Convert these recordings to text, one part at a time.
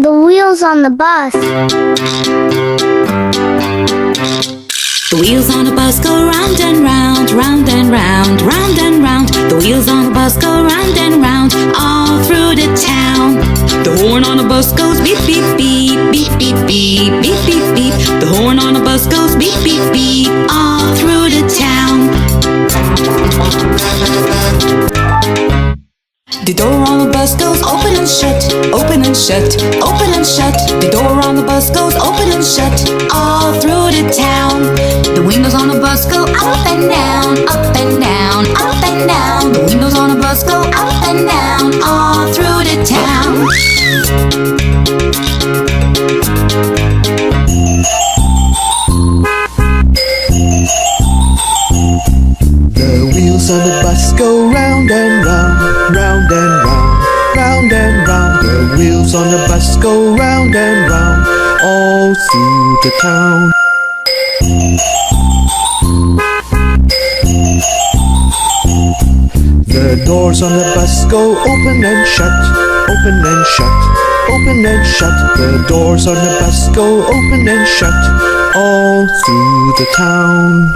The wheels on the bus. The wheels on the bus go round and round, round and round, round and round. The wheels on the bus go round and round, all through the town. The horn on the bus goes beep, beep, beep, beep, beep, beep, beep, beep, beep. The horn on the bus goes beep, beep, beep, all through the town. The door on the bus goes open and shut, open and shut, open and shut. The door on the bus goes open and shut, all through the town. The windows on the bus go up and down, up and down, up and down. The windows on the bus go up and down, all through the town. The wheels on the bus go round and round, round and round, round and round. The wheels on the bus go round and round, all through the town. The doors on the bus go open and shut, open and shut, open and shut. The doors on the bus go open and shut, all through the town.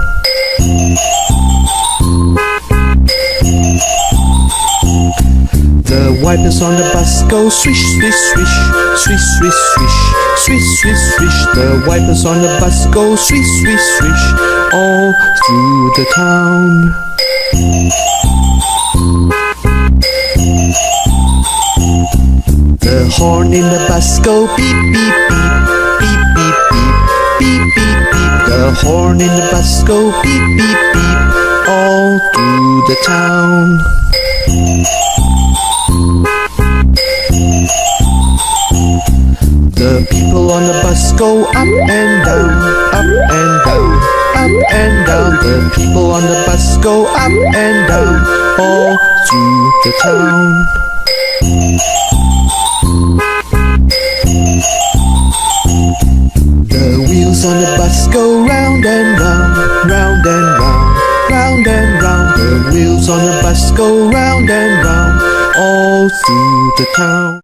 The wipers on the bus go swish, swish, swish, swish, swish, swish, swish, swish, swish. The wipers on the bus go swish, swish, swish, all through the town. The horn in the bus go beep, beep, beep, beep, beep, beep, beep, beep, beep. The horn in the bus go beep, beep, beep, all through the town. The people on the bus go up and down, up and down, up and down. The people on the bus go up and down, all through the town. The wheels on the bus go round and round, round and round, round and round. The wheels on the bus go round and round, all through the town.